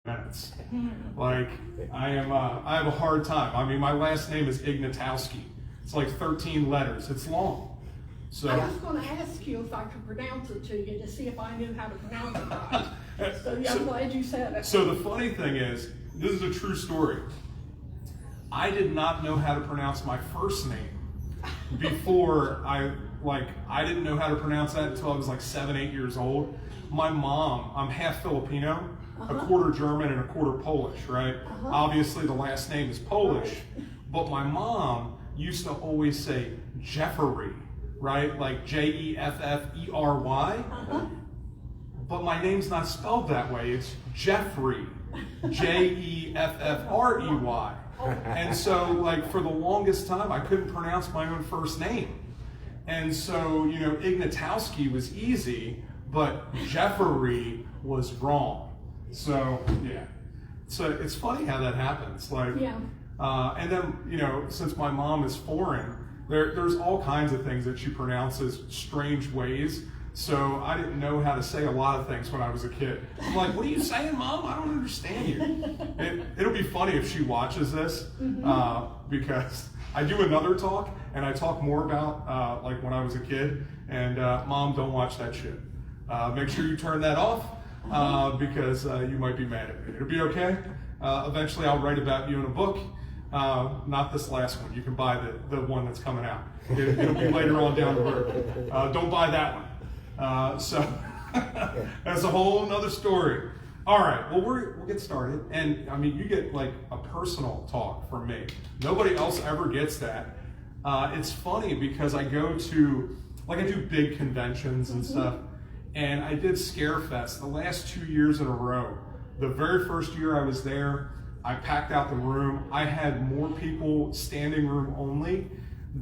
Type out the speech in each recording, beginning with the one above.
minutes. Like, I have a hard time. I mean, my last name is Ignatowski. It's like 13 letters. It's long. So I was going to ask you if I could pronounce it to you to see if I knew how to pronounce it right. So yeah, I'm glad you said it. So the funny thing is, this is a true story. I did not know how to pronounce my first name before I didn't know how to pronounce that until I was like 7, 8 years old. My mom, I'm half Filipino, a quarter German and a quarter Polish, right? Obviously the last name is Polish, but my mom used to always say Jeffery, right? Like Jeffery. But my name's not spelled that way. It's Jeffrey, Jeffery. And so, like, for the longest time, I couldn't pronounce my own first name. And so, you know, Ignatowski was easy, but Jeffery was wrong. So, yeah. So it's funny how that happens. Like, and then, you know, since my mom is foreign, there's all kinds of things that she pronounces strange ways. So I didn't know how to say a lot of things when I was a kid. I'm like, what are you saying, Mom? I don't understand you. It'll be funny if she watches this, because I do another talk, and I talk more about like when I was a kid, and Mom, don't watch that shit. Make sure you turn that off, because you might be mad at me. It'll be okay. Eventually I'll write about you in a book. Not this last one. You can buy the one that's coming out. It'll be later on down the road. Don't buy that one. So that's a whole nother story. All right, well, we'll get started. And I mean, you get like a personal talk from me. Nobody else ever gets that. It's funny because I go to, like, I do big conventions and stuff. And I did Scarefest the last 2 years in a row. The very first year I was there, I packed out the room. I had more people standing room only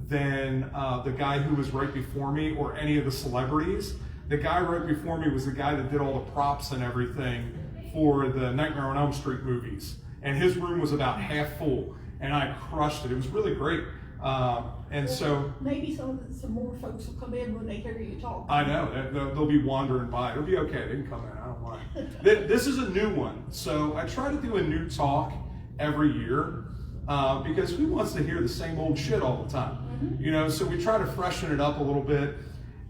than the guy who was right before me or any of the celebrities. The guy right before me was the guy that did all the props and everything for the Nightmare on Elm Street movies. And his room was about half full, and I crushed it. It was really great. So maybe some more folks will come in when they hear you talk. I know, they'll be wandering by. It'll be okay, they can come in, I don't mind. This is a new one, so I try to do a new talk every year, because who wants to hear the same old shit all the time? You know, so we try to freshen it up a little bit.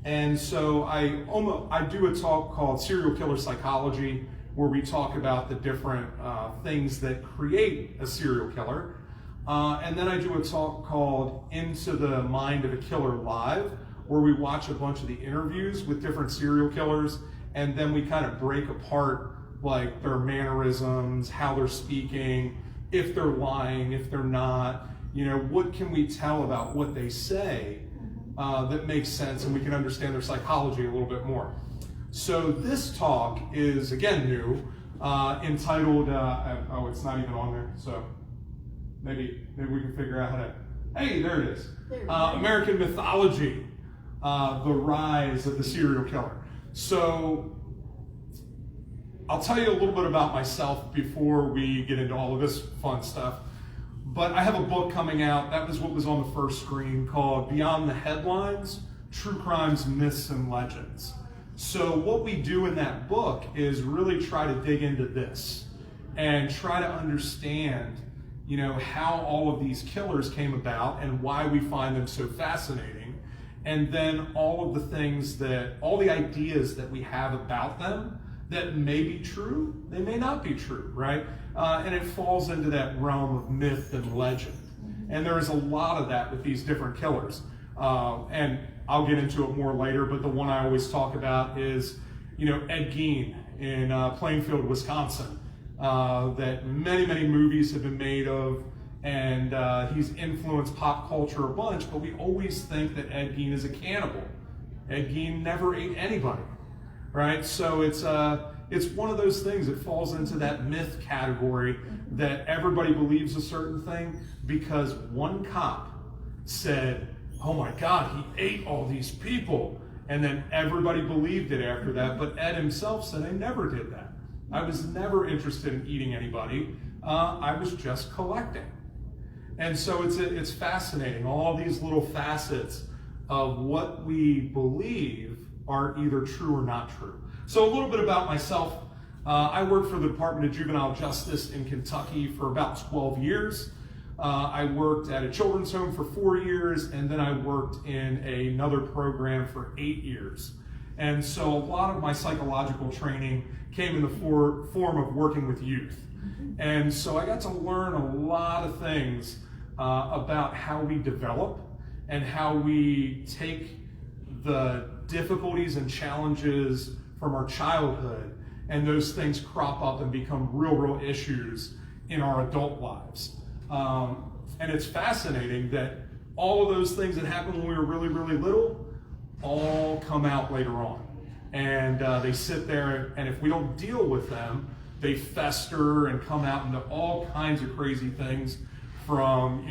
And so I do a talk called Serial Killer Psychology, where we talk about the different things that create a serial killer. And then I do a talk called Into the Mind of a Killer Live, where we watch a bunch of the interviews with different serial killers, and then we kind of break apart like their mannerisms, how they're speaking, if they're lying, if they're not, you know, what can we tell about what they say that makes sense, and we can understand their psychology a little bit more. So this talk is, again, new, entitled, oh, it's not even on there, so maybe we can figure out how to, hey, there it is. American Mythology, the Rise of the Serial Killer. So I'll tell you a little bit about myself before we get into all of this fun stuff. But I have a book coming out, that was what was on the first screen, called Beyond the Headlines, True Crimes, Myths, and Legends. So what we do in that book is really try to dig into this and try to understand, you know, how all of these killers came about and why we find them so fascinating. And then all of the things all the ideas that we have about them that may be true, they may not be true, right? And it falls into that realm of myth and legend. And there is a lot of that with these different killers. And I'll get into it more later, but the one I always talk about is, you know, Ed Gein in Plainfield, Wisconsin, that many movies have been made of, and he's influenced pop culture a bunch, but we always think that Ed Gein is a cannibal. Ed Gein never ate anybody, right? So it's one of those things that falls into that myth category that everybody believes a certain thing because one cop said, oh my God, he ate all these people. And then everybody believed it after that, but Ed himself said, I never did that. I was never interested in eating anybody. I was just collecting. And so it's fascinating, all these little facets of what we believe are either true or not true. So a little bit about myself. I worked for the Department of Juvenile Justice in Kentucky for about 12 years. I worked at a children's home for 4 years, and then I worked in another program for 8 years. And so a lot of my psychological training came in the form of working with youth. And so I got to learn a lot of things about how we develop and how we take the difficulties and challenges from our childhood, and those things crop up and become real issues in our adult lives. And it's fascinating that all of those things that happened when we were really little all come out later on. And they sit there, and if we don't deal with them, they fester and come out into all kinds of crazy things, from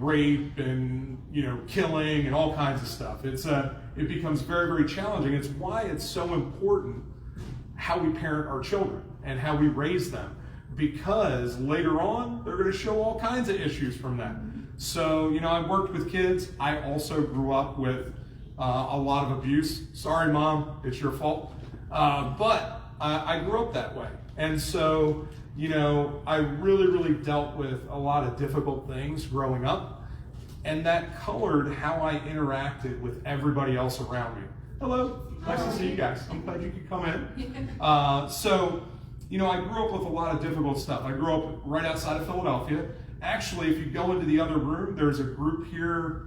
rape and killing and all kinds of stuff. It becomes very challenging. It's why it's so important how we parent our children and how we raise them, because later on they're going to show all kinds of issues from that. So I worked with kids. I also grew up with a lot of abuse. Sorry, Mom, it's your fault. But I grew up that way, and so I really dealt with a lot of difficult things growing up, and that colored how I interacted with everybody else around me. Hello, nice to see you guys. I'm glad you could come in. So, I grew up with a lot of difficult stuff. I grew up right outside of Philadelphia. Actually, if you go into the other room, there's a group here,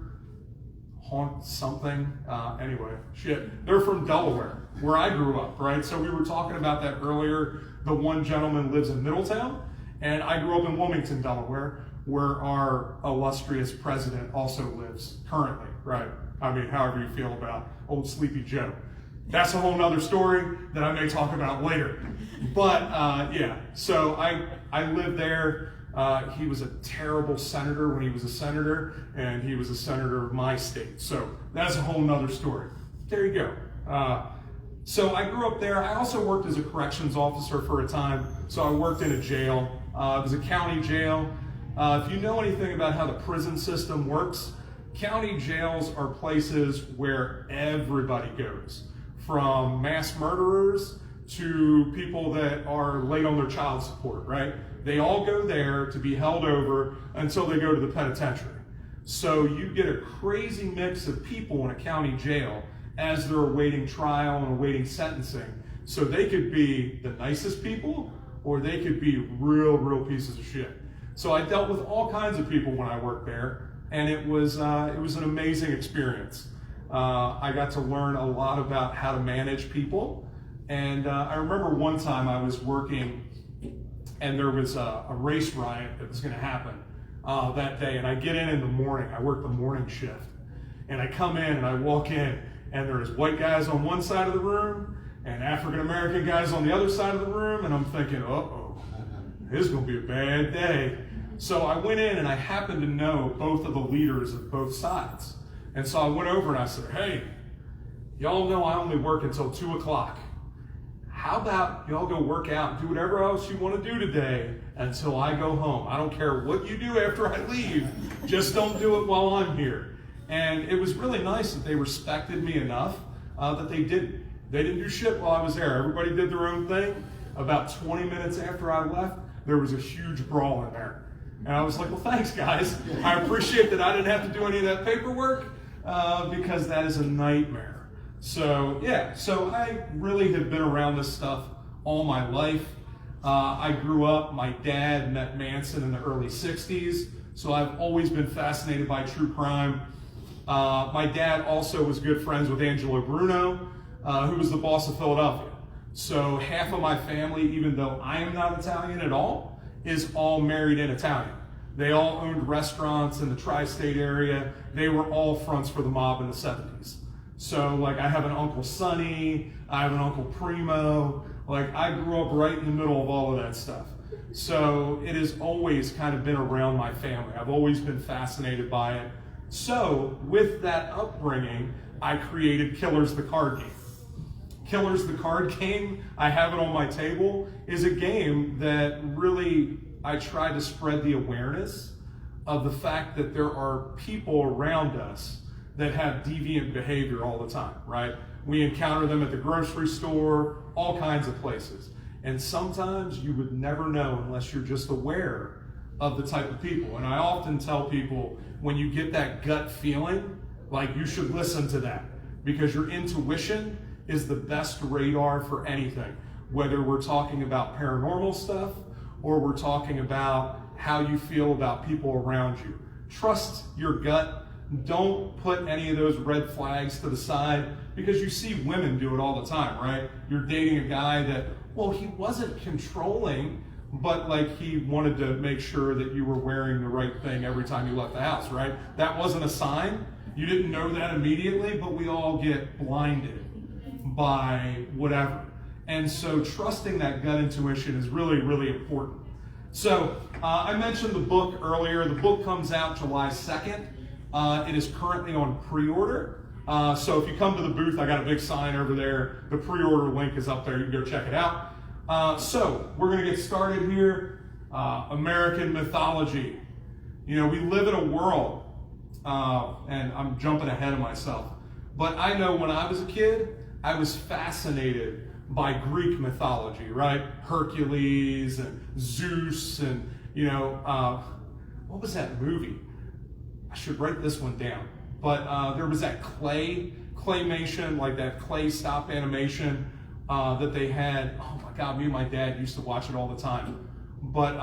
Haunt something. Anyway, they're from Delaware, where I grew up, right? So we were talking about that earlier. The one gentleman lives in Middletown, and I grew up in Wilmington, Delaware, where our illustrious president also lives currently, right? I mean, however you feel about old Sleepy Joe. That's a whole nother story that I may talk about later. But yeah, so I lived there. He was a terrible senator when he was a senator, and he was a senator of my state. So that's a whole nother story. There you go. So I grew up there. I also worked as a corrections officer for a time. So I worked in a jail. It was a county jail. If you know anything about how the prison system works, county jails are places where everybody goes, from mass murderers to people that are late on their child support, right? They all go there to be held over until they go to the penitentiary. So you get a crazy mix of people in a county jail as they're awaiting trial and awaiting sentencing. So they could be the nicest people, or they could be real pieces of shit. So I dealt with all kinds of people when I worked there, and it was an amazing experience. I got to learn a lot about how to manage people. And I remember one time I was working, and there was a race riot that was going to happen that day. And I get in the morning. I work the morning shift. And I come in and I walk in, and there's white guys on one side of the room and African-American guys on the other side of the room. And I'm thinking, uh-oh, this is going to be a bad day. So I went in, and I happened to know both of the leaders of both sides. And so I went over and I said, hey, y'all know I only work until 2 o'clock. How about y'all go work out and do whatever else you want to do today until I go home? I don't care what you do after I leave. Just don't do it while I'm here. And it was really nice that they respected me enough that they didn't. They didn't do shit while I was there. Everybody did their own thing. About 20 minutes after I left, there was a huge brawl in there. And I was like, well, thanks, guys. I appreciate that I didn't have to do any of that paperwork because that is a nightmare. So, yeah, so I really have been around this stuff all my life. I grew up, my dad met Manson in the early 60s, so I've always been fascinated by true crime. My dad also was good friends with Angelo Bruno, who was the boss of Philadelphia. So half of my family, even though I am not Italian at all, is all married in Italian. They all owned restaurants in the tri-state area. They were all fronts for the mob in the 70s. So, like, I have an Uncle Sonny, I have an Uncle Primo. Like, I grew up right in the middle of all of that stuff. So, it has always kind of been around my family. I've always been fascinated by it. So, with that upbringing, I created Killers the Card Game. Killers the Card Game, I have it on my table, is a game that really I try to spread the awareness of the fact that there are people around us that have deviant behavior all the time, right? We encounter them at the grocery store, all kinds of places. And sometimes you would never know unless you're just aware of the type of people. And I often tell people, when you get that gut feeling, like, you should listen to that, because your intuition is the best radar for anything. Whether we're talking about paranormal stuff or we're talking about how you feel about people around you. Trust your gut. Don't put any of those red flags to the side, because you see women do it all the time, right? You're dating a guy that, well, he wasn't controlling, but like he wanted to make sure that you were wearing the right thing every time you left the house, right? That wasn't a sign. You didn't know that immediately, but we all get blinded by whatever. And so trusting that gut intuition is really, really important. So I mentioned the book earlier. The book comes out July 2nd. It is currently on pre-order. So if you come to the booth, I got a big sign over there. The pre-order link is up there. You can go check it out. So we're going to get started here. American mythology. You know, we live in a world, and I'm jumping ahead of myself, but I know when I was a kid, I was fascinated by Greek mythology, right? Hercules and Zeus and, you know, what was that movie? I should write this one down. But there was that claymation, like that clay stop animation that they had. Oh my God, me and my dad used to watch it all the time. But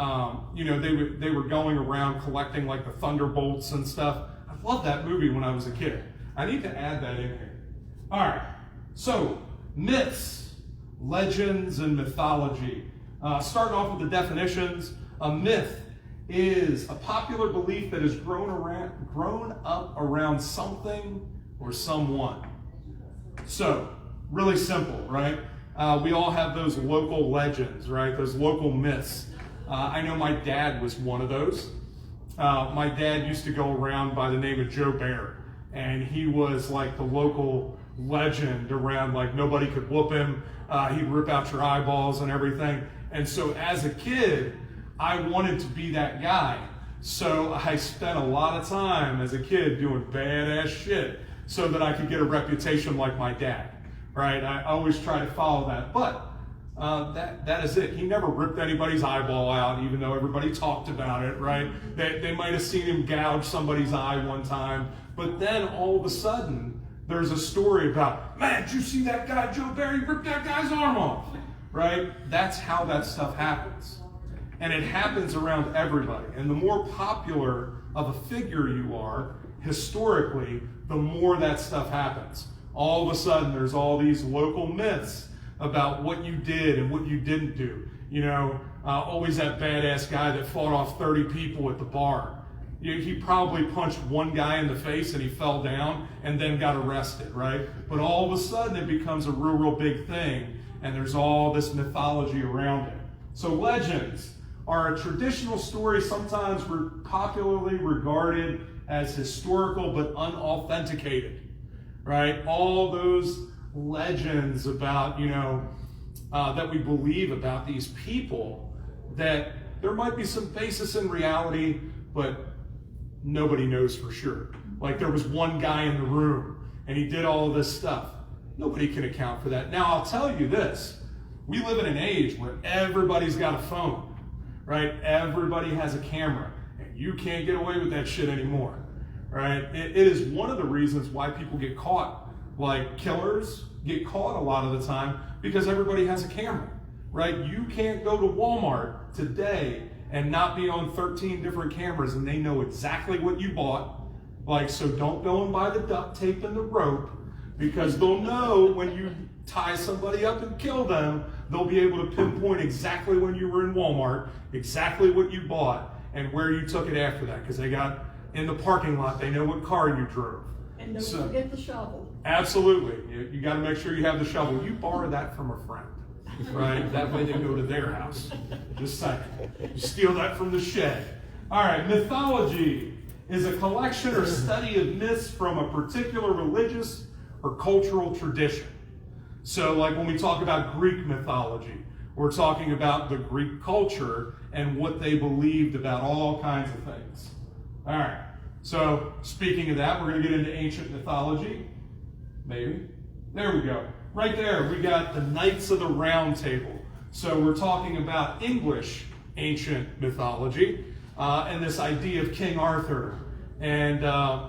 you know, they were going around collecting like the thunderbolts and stuff. I loved that movie when I was a kid. I need to add that in here. All right, so myths, legends, and mythology. Starting off with the definitions, a myth is a popular belief that has grown up around something or someone. So, really simple, right? We all have those local legends, right? Those local myths. I know my dad was one of those. My dad used to go around by the name of Dmer, and he was like the local legend around, like nobody could whoop him. He'd rip out your eyeballs and everything. And so as a kid, I wanted to be that guy. So I spent a lot of time as a kid doing badass shit so that I could get a reputation like my dad, right? I always try to follow that. But that is it. He never ripped anybody's eyeball out, even though everybody talked about it, right? They might have seen him gouge somebody's eye one time. But then all of a sudden, there's a story about, man, did you see that guy, Joe Barry, ripped that guy's arm off, right? That's how that stuff happens. And it happens around everybody. And the more popular of a figure you are, historically, the more that stuff happens. All of a sudden, there's all these local myths about what you did and what you didn't do. You know, always that badass guy that fought off 30 people at the bar. He probably punched one guy in the face and he fell down and then got arrested, right? But all of a sudden, it becomes a real big thing, and there's all this mythology around it. So legends are a traditional story, sometimes popularly regarded as historical but unauthenticated, right? All those legends about, you know, that we believe about these people, that there might be some basis in reality, but nobody knows for sure. Like there was one guy in the room and he did all of this stuff. Nobody can account for that. Now I'll tell you this, we live in an age where everybody's got a phone, right? Everybody has a camera, and you can't get away with that shit anymore, right? It is one of the reasons why people get caught. Like killers get caught a lot of the time because everybody has a camera, right? You can't go to Walmart today and not be on 13 different cameras and they know exactly what you bought. Like, so don't go and buy the duct tape and the rope, because they'll know when you tie somebody up and kill them, they'll be able to pinpoint exactly when you were in Walmart, exactly what you bought, and where you took it after that, because they got in the parking lot, they know what car you drove. And don't forget the shovel. Absolutely. You got to make sure you have the shovel. You borrow that from a friend, right? That way they go to their house. Just saying. You steal that from the shed. All right, mythology is a collection or study of myths from a particular religious or cultural tradition. So like when we talk about Greek mythology, we're talking about the Greek culture and what they believed about all kinds of things. All right, so speaking of that, we're going to get into ancient mythology. Maybe. There we go. Right there, we got the Knights of the Round Table. So we're talking about English ancient mythology and this idea of King Arthur and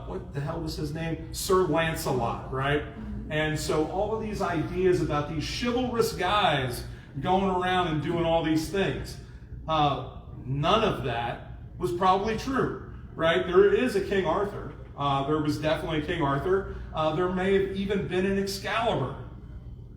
what the hell was his name? Sir Lancelot, right? And so all of these ideas about these chivalrous guys going around and doing all these things. None of that was probably true, right? There is a King Arthur. There was definitely a King Arthur. There may have even been an Excalibur.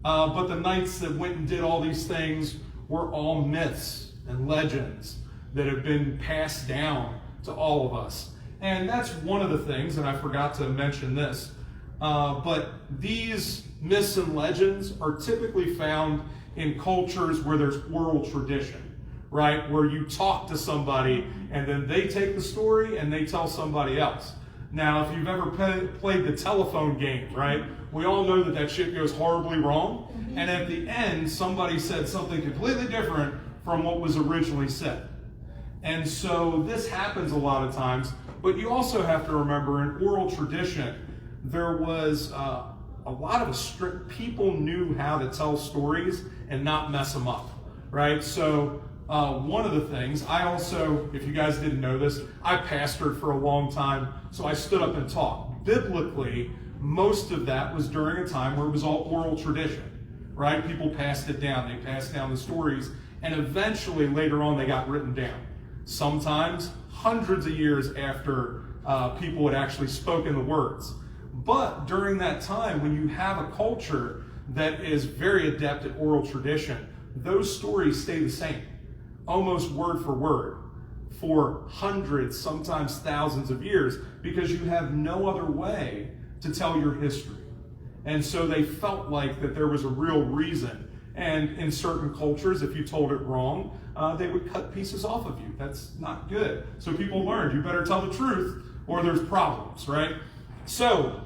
But the knights that went and did all these things were all myths and legends that have been passed down to all of us. And that's one of the things, and I forgot to mention this, but these myths and legends are typically found in cultures where there's oral tradition, right? Where you talk to somebody and then they take the story and they tell somebody else. Now, if you've ever played the telephone game, right? We all know that that shit goes horribly wrong. And at the end, somebody said something completely different from what was originally said. And so this happens a lot of times, but you also have to remember in oral tradition, there was a lot of strict people knew how to tell stories and not mess them up, right? So one of the things, I also, if you guys didn't know this, I pastored for a long time, so I stood up and talked. Biblically, most of that was during a time where it was all oral tradition, right? People passed it down, they passed down the stories, and eventually later on they got written down. Sometimes hundreds of years after people had actually spoken the words. But during that time, when you have a culture that is very adept at oral tradition, those stories stay the same, almost word for hundreds, sometimes thousands of years, because you have no other way to tell your history. And so they felt like that there was a real reason. And in certain cultures, if you told it wrong, they would cut pieces off of you. That's not good. So people learned, you better tell the truth or there's problems, right? So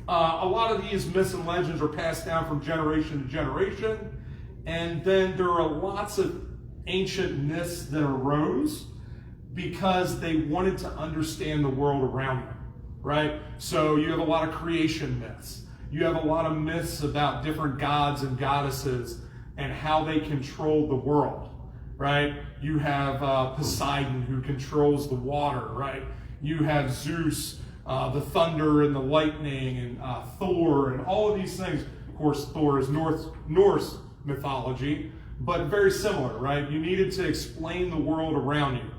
a lot of these myths and legends are passed down from generation to generation. And then there are lots of ancient myths that arose because they wanted to understand the world around them, right? So you have a lot of creation myths. You have a lot of myths about different gods and goddesses and how they control the world, right? You have Poseidon, who controls the water, right? You have Zeus, the thunder and the lightning, and Thor, and all of these things. Of course, Thor is Norse mythology, but very similar, right? You needed to explain the world around you.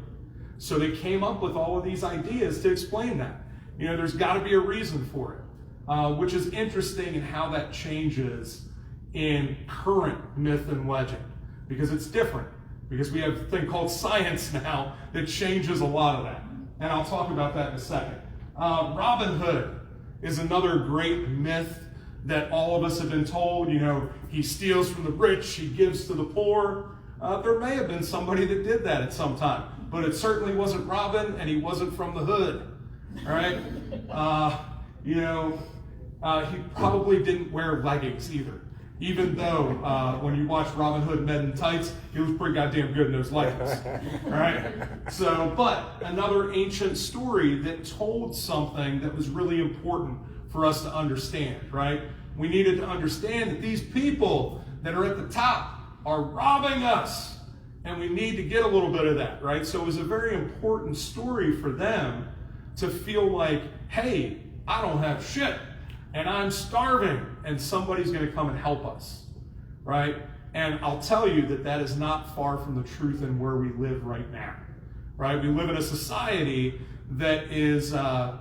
So they came up with all of these ideas to explain that. You know, there's got to be a reason for it, which is interesting in how that changes in current myth and legend, because it's different, because we have a thing called science now that changes a lot of that. And I'll talk about that in a second. Robin Hood is another great myth that all of us have been told. You know, he steals from the rich, he gives to the poor. There may have been somebody that did that at some time, but it certainly wasn't Robin, and he wasn't from the hood, all right? He probably didn't wear leggings either, even though when you watch Robin Hood Men in Tights, he was pretty goddamn good in those leggings, all right? So, but another ancient story that told something that was really important for us to understand, right? We needed to understand that these people that are at the top are robbing us, and we need to get a little bit of that, right? So it was a very important story for them to feel like, hey, I don't have shit, and I'm starving, and somebody's going to come and help us, right? And I'll tell you that that is not far from the truth in where we live right now, right? We live in a society that is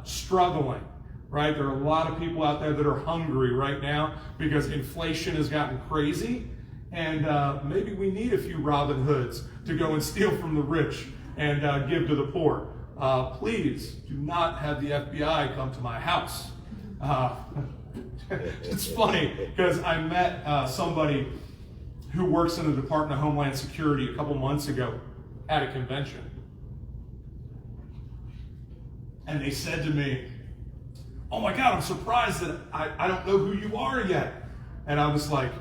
struggling, right? There are a lot of people out there that are hungry right now because inflation has gotten crazy, and maybe we need a few Robin Hoods to go and steal from the rich and give to the poor. Please do not have the FBI come to my house. It's funny because I met somebody who works in the Department of Homeland Security a couple months ago at a convention. And they said to me, "Oh my God, I'm surprised that I don't know who you are yet." And I was like,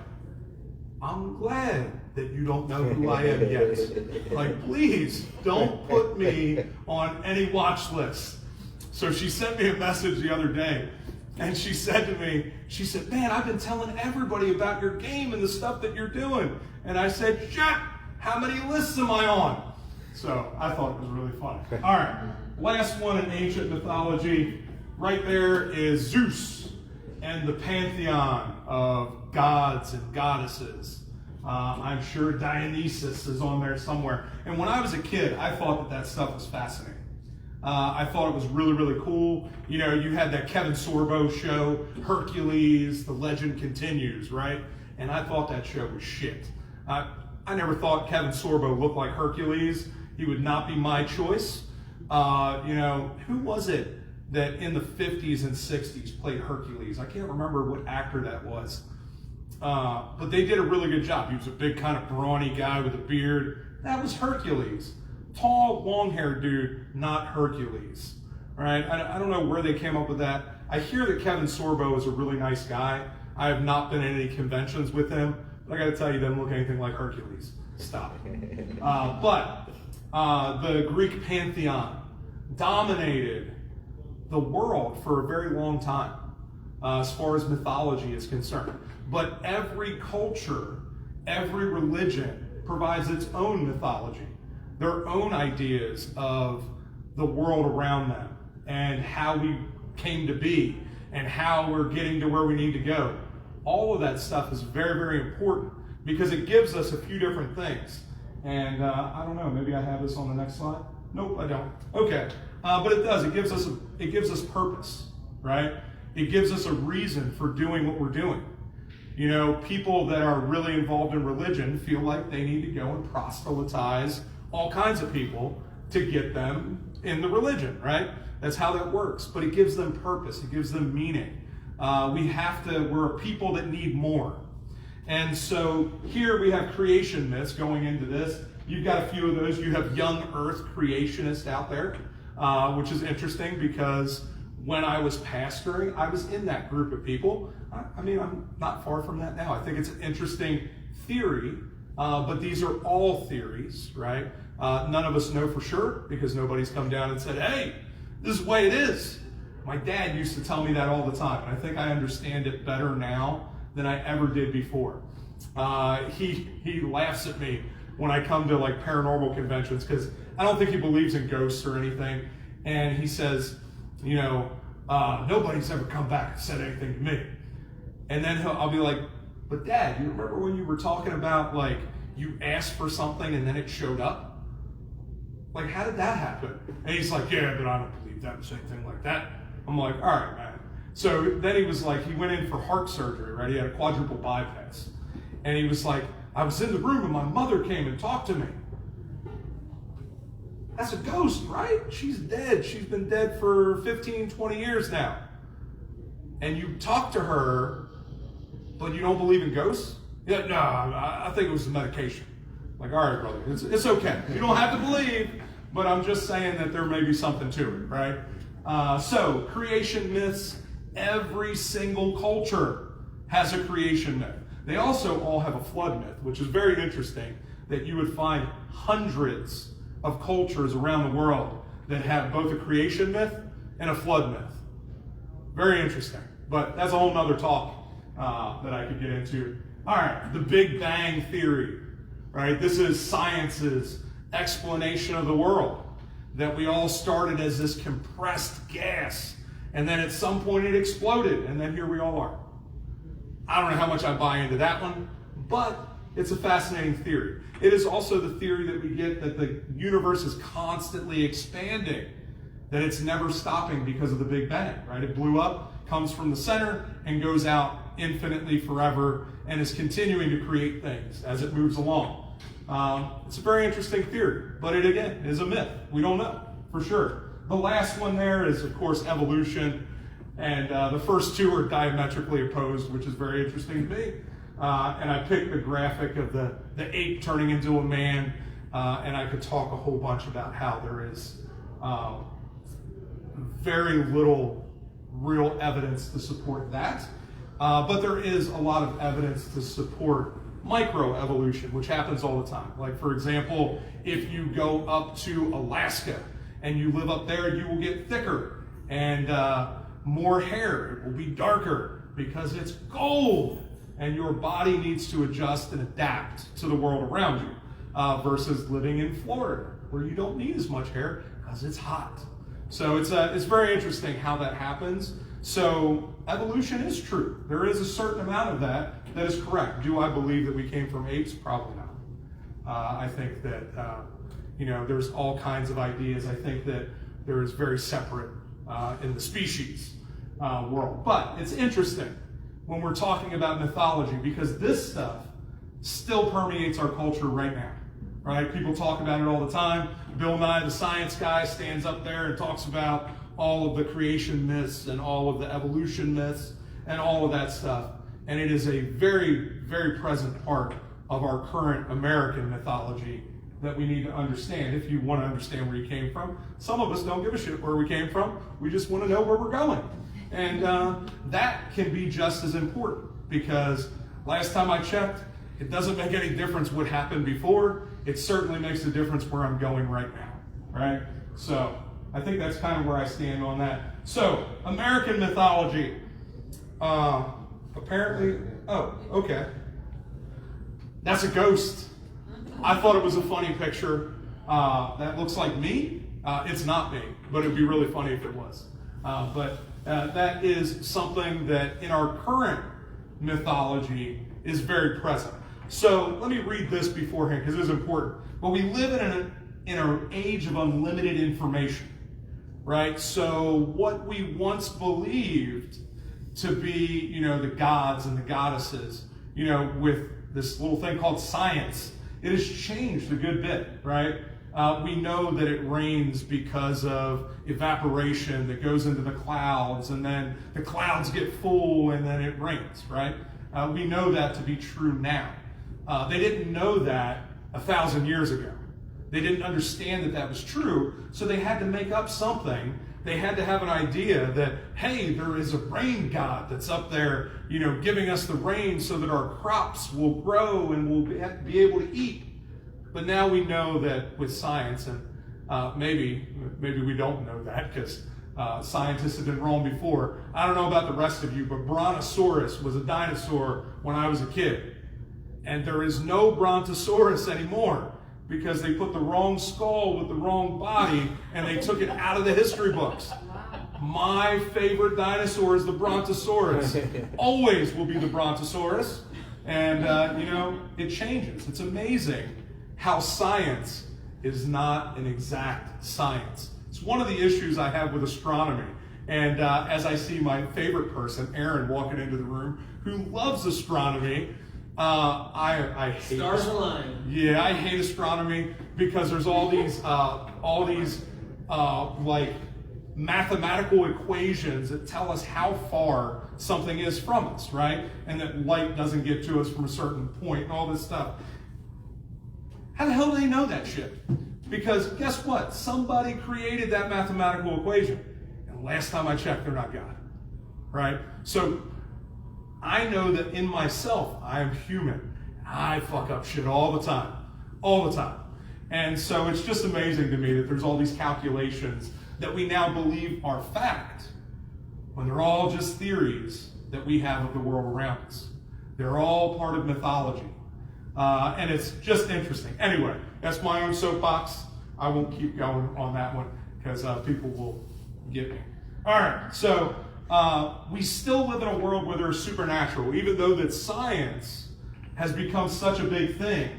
"I'm glad that you don't know who I am yet. Like, please don't put me on any watch list." So she sent me a message the other day And she said to me, she said, man, I've been telling everybody about your game and the stuff that you're doing. And I said, shit, how many lists am I on? So I thought it was really funny. All right, last one in ancient mythology. Right there is Zeus and the pantheon of gods and goddesses. I'm sure Dionysus is on there somewhere. And when I was a kid, I thought that stuff was fascinating. I thought it was really, really cool. You know, you had that Kevin Sorbo show, Hercules, The Legend Continues, right? And I thought that show was shit. I never thought Kevin Sorbo looked like Hercules. He would not be my choice. You know, who was it that in the 50s and 60s played Hercules? I can't remember what actor that was. But they did a really good job. He was a big kind of brawny guy with a beard. That was Hercules. Tall, long-haired dude, not Hercules. Right? I don't know where they came up with that. I hear that Kevin Sorbo is a really nice guy. I have not been in any conventions with him. But I got to tell you, he doesn't look anything like Hercules. Stop it. But the Greek pantheon dominated the world for a very long time as far as mythology is concerned. But every culture, every religion provides its own mythology, their own ideas of the world around them and how we came to be and how we're getting to where we need to go. All of that stuff is very, very important because it gives us a few different things. And I don't know, maybe I have this on the next slide. Nope, I don't. Okay, but it does. It gives us purpose, right? It gives us a reason for doing what we're doing. You know, people that are really involved in religion feel like they need to go and proselytize all kinds of people to get them in the religion, right? That's how that works. But it gives them purpose. It gives them meaning. We're a people that need more. And so here we have creation myths going into this. You've got a few of those. You have young earth creationists out there, which is interesting because when I was pastoring, I was in that group of people. I mean, I'm not far from that now. I think it's an interesting theory, but these are all theories, right? None of us know for sure because nobody's come down and said, hey, this is the way it is. My dad used to tell me that all the time, and I think I understand it better now than I ever did before. He laughs at me when I come to like paranormal conventions because I don't think he believes in ghosts or anything. And he says, you know, nobody's ever come back and said anything to me. And then I'll be like, but Dad, you remember when you were talking about like you asked for something and then it showed up? Like, how did that happen? And he's like, yeah, but I don't believe that was anything like that. I'm like, all right, man. So then he was like, he went in for heart surgery, right? He had a quadruple bypass. And he was like, I was in the room and my mother came and talked to me. That's a ghost, right? She's dead. She's been dead for 15, 20 years now. And you talk to her, but you don't believe in ghosts? Yeah, no, I think it was the medication. Like, all right, brother, it's okay. You don't have to believe, but I'm just saying that there may be something to it, right? So, creation myths, every single culture has a creation myth. They also all have a flood myth, which is very interesting, that you would find hundreds of cultures around the world that have both a creation myth and a flood myth. Very interesting, but that's a whole nother talk that I could get into. All right, the Big Bang Theory, right? This is science's explanation of the world, that we all started as this compressed gas, and then at some point it exploded, and then here we all are. I don't know how much I buy into that one, but it's a fascinating theory. It is also the theory that we get that the universe is constantly expanding, that it's never stopping because of the Big Bang, right? It blew up, comes from the center, and goes out infinitely forever, and is continuing to create things as it moves along. It's a very interesting theory, but it again is a myth. We don't know for sure. The last one there is, of course, evolution, and the first two are diametrically opposed, which is very interesting to me. And I picked the graphic of the ape turning into a man, and I could talk a whole bunch about how there is very little real evidence to support that. But there is a lot of evidence to support microevolution, which happens all the time. Like, for example, if you go up to Alaska and you live up there, you will get thicker. And more hair. It will be darker because it's cold. And your body needs to adjust and adapt to the world around you versus living in Florida where you don't need as much hair because it's hot. So it's very interesting how that happens. So evolution is true. There is a certain amount of that is correct. Do I believe that we came from apes? Probably not. I think that there's all kinds of ideas. I think that there is very separate in the species world. But it's interesting when we're talking about mythology because this stuff still permeates our culture right now. Right? People talk about it all the time. Bill Nye, the science guy, stands up there and talks about all of the creation myths and all of the evolution myths and all of that stuff. And it is a very, very present part of our current American mythology that we need to understand if you want to understand where you came from. Some of us don't give a shit where we came from. We just want to know where we're going. And that can be just as important because last time I checked, it doesn't make any difference what happened before. It certainly makes a difference where I'm going right now, right? So I think that's kind of where I stand on that. So American mythology, apparently, oh, okay. That's a ghost. I thought it was a funny picture. That looks like me. It's not me, but it'd be really funny if it was. But that is something that in our current mythology is very present. So let me read this beforehand because it is important. But we live in an age of unlimited information, right? So what we once believed to be, the gods and the goddesses, with this little thing called science, it has changed a good bit, right? We know that it rains because of evaporation that goes into the clouds, and then the clouds get full, and then it rains, right? We know that to be true now. They didn't know that 1,000 years ago. They didn't understand that that was true, so they had to make up something. They had to have an idea that, hey, there is a rain god that's up there, giving us the rain so that our crops will grow and we'll be able to eat. But now we know that with science, and maybe we don't know that because scientists have been wrong before. I don't know about the rest of you, but Brontosaurus was a dinosaur when I was a kid. And there is no Brontosaurus anymore because they put the wrong skull with the wrong body and they took it out of the history books. My favorite dinosaur is the Brontosaurus. Always will be the Brontosaurus. And, it changes. It's amazing how science is not an exact science. It's one of the issues I have with astronomy. And as I see my favorite person, Aaron, walking into the room, who loves astronomy, I hate stars align. Yeah, I hate astronomy because there's all these like mathematical equations that tell us how far something is from us, right? And that light doesn't get to us from a certain point and all this stuff. How the hell do they know that shit? Because guess what? Somebody created that mathematical equation. And last time I checked, they're not God, right? So I know that in myself, I am human. I fuck up shit all the time. And so it's just amazing to me that there's all these calculations that we now believe are fact when they're all just theories that we have of the world around us. They're all part of mythology. And it's just interesting. Anyway, that's my own soapbox. I won't keep going on that one because people will get me. All right, so we still live in a world where there's supernatural, even though that science has become such a big thing.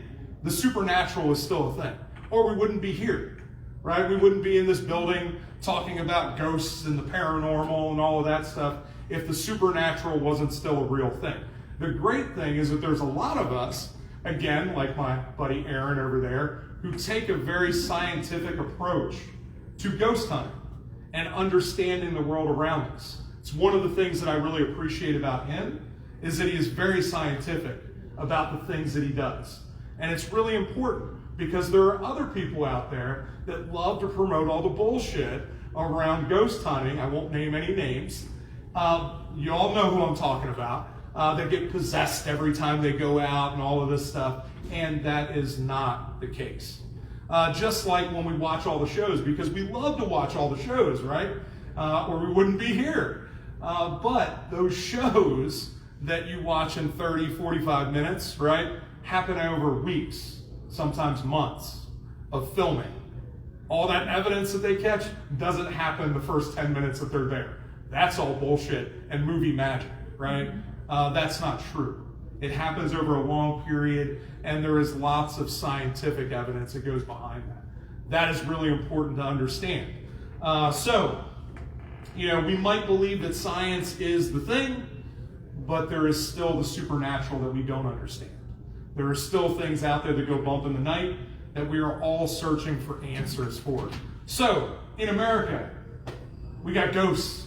The supernatural is still a thing, or we wouldn't be here, right? We wouldn't be in this building talking about ghosts and the paranormal and all of that stuff if the supernatural wasn't still a real thing. The great thing is that there's a lot of us, again, like my buddy Aaron over there, who take a very scientific approach to ghost hunting and understanding the world around us. It's one of the things that I really appreciate about him is that he is very scientific about the things that he does. And it's really important because there are other people out there that love to promote all the bullshit around ghost hunting. I won't name any names. You all know who I'm talking about. They get possessed every time they go out and all of this stuff. And that is not the case. Just like when we watch all the shows, because we love to watch all the shows, right? Or we wouldn't be here. But those shows that you watch in 30, 45 minutes, right, happen over weeks, sometimes months of filming. All that evidence that they catch doesn't happen the first 10 minutes that they're there. That's all bullshit and movie magic, right? That's not true. It happens over a long period, and there is lots of scientific evidence that goes behind that. That is really important to understand. So, we might believe that science is the thing, but there is still the supernatural that we don't understand. There are still things out there that go bump in the night that we are all searching for answers for. So, in America, we got ghosts,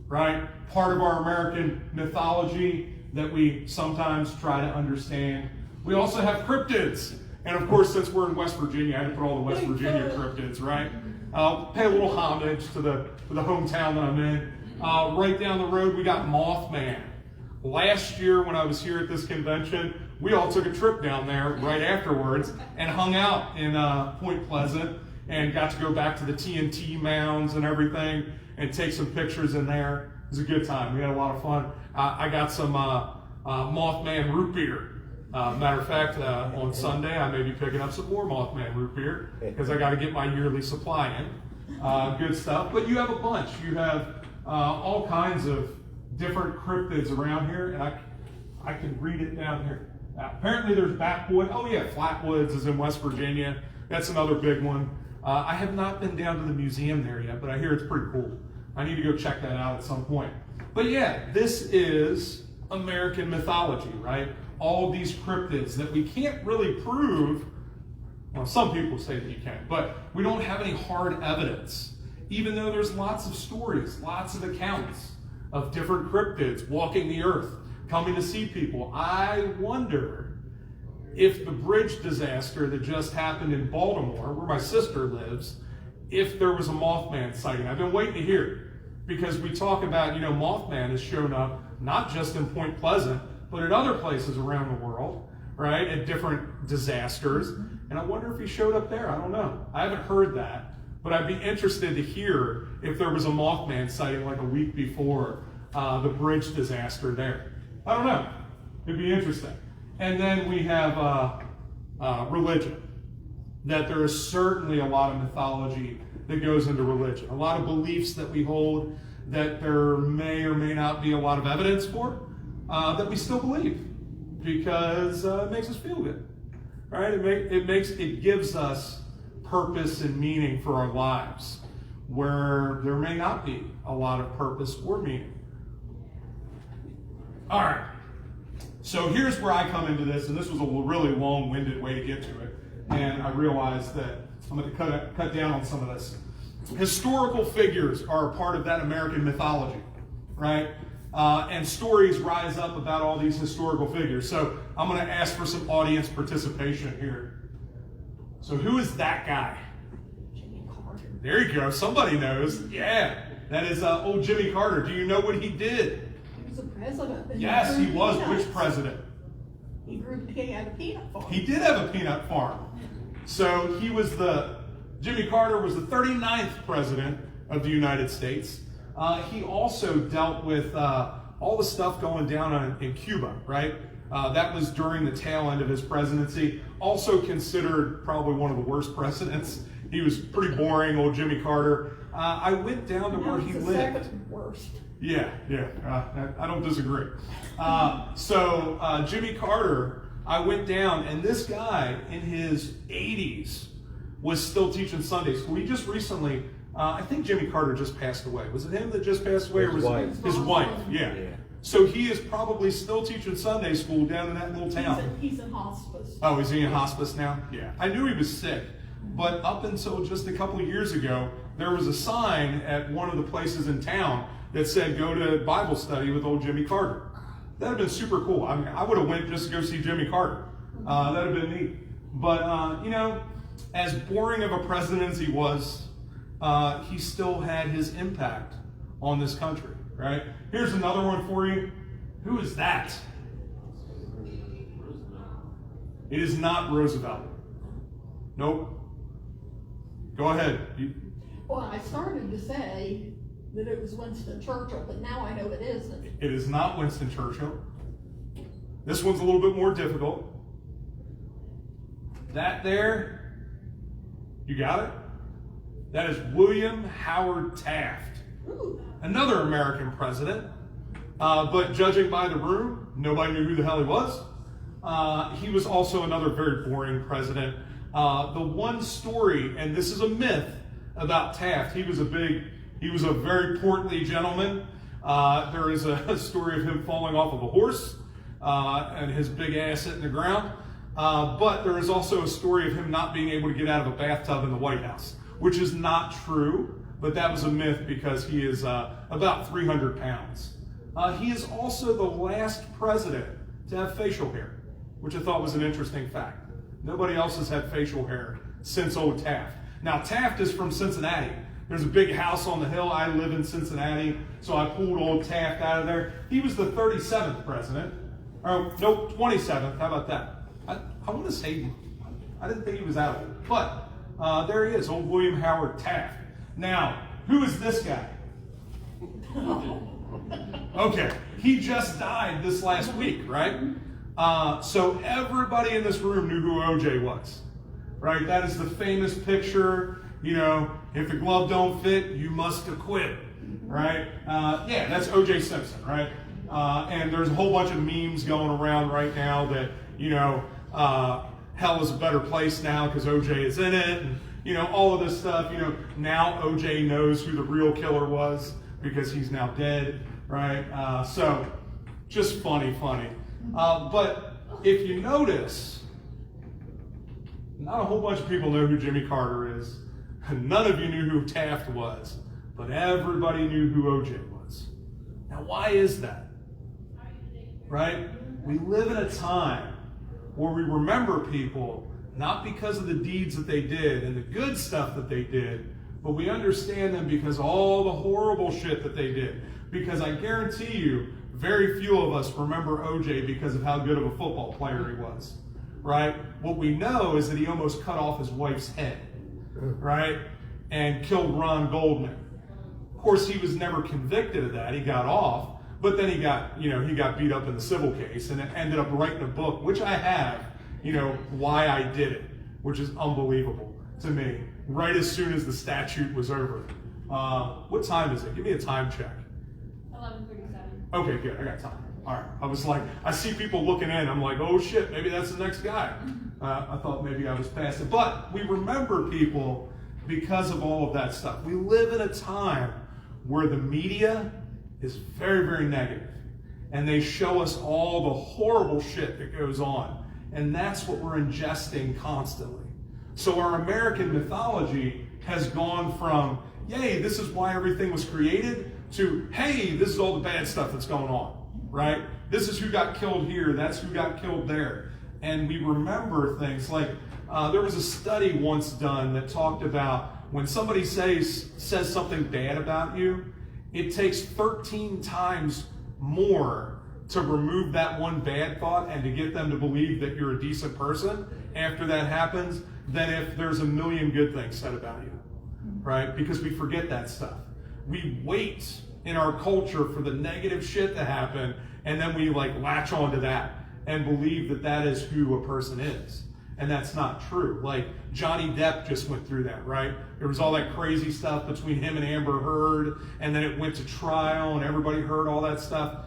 right? Part of our American mythology that we sometimes try to understand. We also have cryptids. And of course, since we're in West Virginia, I had to put all the West Virginia cryptids, right? Pay a little homage to the hometown that I'm in. Right down the road, we got Mothman. Last year, when I was here at this convention, we all took a trip down there right afterwards and hung out in Point Pleasant and got to go back to the TNT mounds and everything and take some pictures in there. It was a good time. We had a lot of fun. I got some Mothman root beer. Matter of fact, on Sunday, I may be picking up some more Mothman root beer because I got to get my yearly supply in. Good stuff. But you have a bunch. You have all kinds of different cryptids around here, and I can read it down here. Apparently there's Backwood. Oh yeah, Flatwoods is in West Virginia. That's another big one. I have not been down to the museum there yet, but I hear it's pretty cool. I need to go check that out at some point. But yeah, this is American mythology, right? All of these cryptids that we can't really prove. Well, some people say that you can, but we don't have any hard evidence, even though there's lots of stories, lots of accounts of different cryptids walking the earth, coming to see people. I wonder if the bridge disaster that just happened in Baltimore, where my sister lives, if there was a Mothman sighting. I've been waiting to hear, because we talk about, Mothman has shown up not just in Point Pleasant, but at other places around the world, right, at different disasters. And I wonder if he showed up there. I don't know. I haven't heard that. But I'd be interested to hear if there was a Mothman sighting like a week before the bridge disaster there. I don't know. It'd be interesting. And then we have religion. That there is certainly a lot of mythology that goes into religion. A lot of beliefs that we hold that there may or may not be a lot of evidence for, that we still believe. Because it makes us feel good. Right? It gives us purpose and meaning for our lives, where there may not be a lot of purpose or meaning. All right, so here's where I come into this, and this was a really long-winded way to get to it, and I realized that I'm going to cut down on some of this. Historical figures are a part of that American mythology, right? And stories rise up about all these historical figures. So I'm going to ask for some audience participation here. So who is that guy? Jimmy Carter. There you go. Somebody knows. Yeah, that is old Jimmy Carter. Do you know what he did? He was a president. Yes, he was. Peanuts. Which president? He had a peanut farm. He did have a peanut farm. So Jimmy Carter was the 39th president of the United States. He also dealt with all the stuff going down in Cuba, right? That was during the tail end of his presidency. Also considered probably one of the worst presidents. He was pretty boring, old Jimmy Carter. I went down to where he lived. Second worst. Yeah, I don't disagree. So Jimmy Carter, I went down, and this guy in his 80s was still teaching Sunday school. He just recently, I think Jimmy Carter just passed away. Was it him that just passed away? His wife. His wife, yeah. So he is probably still teaching Sunday school down in that little town. He's in hospice. Oh, is he in hospice now? Yeah. I knew he was sick. But up until just a couple of years ago, there was a sign at one of the places in town that said, go to Bible study with old Jimmy Carter. That would have been super cool. I mean, I would have went just to go see Jimmy Carter. That would have been neat. But, as boring of a president as he was, he still had his impact on this country, right? Here's another one for you. Who is that? It is not Roosevelt. Nope. Go ahead. Well, I started to say that it was Winston Churchill, but now I know it isn't. It is not Winston Churchill. This one's a little bit more difficult. That there, you got it? That is William Howard Taft. Ooh. Another American president. But judging by the room, nobody knew who the hell he was. He was also another very boring president. The one story, and this is a myth about Taft, he was a very portly gentleman. There is a story of him falling off of a horse and his big ass hitting the ground. But there is also a story of him not being able to get out of a bathtub in the White House, which is not true, but that was a myth because he is about 300 pounds. He is also the last president to have facial hair, which I thought was an interesting fact. Nobody else has had facial hair since old Taft. Now, Taft is from Cincinnati. There's a big house on the hill. I live in Cincinnati, so I pulled old Taft out of there. He was the 37th president. Oh, no, 27th. How about that? I want to say, I didn't think he was that old. But there he is, old William Howard Taft. Now, who is this guy? Okay, he just died this last week, right? So everybody in this room knew who OJ was, right? That is the famous picture, you know, if the glove don't fit, you must acquit, right? Yeah, that's OJ Simpson, right? And there's a whole bunch of memes going around right now that, you know, hell is a better place now because OJ is in it, and, you know, all of this stuff. You know, now OJ knows who the real killer was because he's now dead, right? So just funny. But if you notice, not a whole bunch of people know who Jimmy Carter is. None of you knew who Taft was, but everybody knew who OJ was. Now, why is that? Right? We live in a time where we remember people not because of the deeds that they did and the good stuff that they did, but we understand them because of all the horrible shit that they did. Because I guarantee you, very few of us remember OJ because of how good of a football player he was, right? What we know is that he almost cut off his wife's head, right? And killed Ron Goldman. Of course, he was never convicted of that. He got off, but then he got beat up in the civil case and ended up writing a book, which I have, you know, Why I Did It, which is unbelievable to me, right as soon as the statute was over. What time is it? Give me a time check. 11:37. Okay, good. I got time. All right. I was like, I see people looking in. I'm like, oh shit, maybe that's the next guy. I thought maybe I was past it. But we remember people because of all of that stuff. We live in a time where the media is very, very negative. And they show us all the horrible shit that goes on. And that's what we're ingesting constantly. So our American mythology has gone from, yay, this is why everything was created, to, hey, this is all the bad stuff that's going on, right? This is who got killed here, that's who got killed there. And we remember things like, there was a study once done that talked about when somebody says something bad about you, it takes 13 times more to remove that one bad thought and to get them to believe that you're a decent person after that happens than if there's a million good things said about you, right? Because we forget that stuff. We wait in our culture for the negative shit to happen, and then we like latch onto that and believe that that is who a person is. And that's not true. Like Johnny Depp just went through that, right? There was all that crazy stuff between him and Amber Heard, and then it went to trial and everybody heard all that stuff.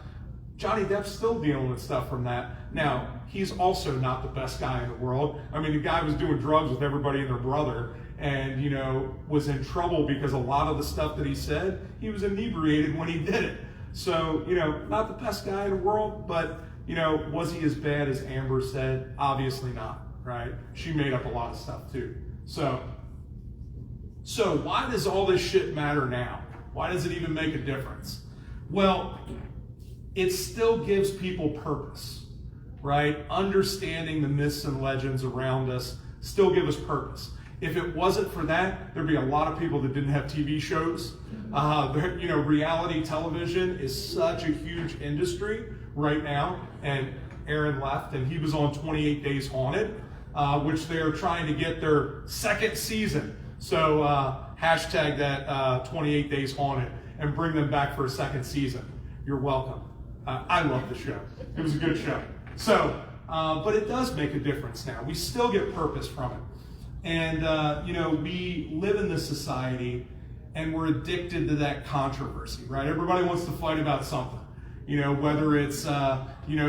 Johnny Depp's still dealing with stuff from that. Now, he's also not the best guy in the world. I mean, the guy was doing drugs with everybody and their brother, and, you know, was in trouble because a lot of the stuff that he said, he was inebriated when he did it. So, you know, not the best guy in the world, but, you know, was he as bad as Amber said? Obviously not, right? She made up a lot of stuff too. So why does all this shit matter now? Why does it even make a difference? Well, it still gives people purpose, right? Understanding the myths and legends around us still give us purpose. If it wasn't for that, there'd be a lot of people that didn't have TV shows. You know, reality television is such a huge industry right now. And Aaron left, and he was on 28 Days Haunted, which they're trying to get their second season. So hashtag that 28 Days Haunted. and bring them back for a second season. You're welcome. I love the show. It was a good show. So, but it does make a difference now. We still get purpose from it. And, we live in this society and we're addicted to that controversy, right? Everybody wants to fight about something. Whether it's,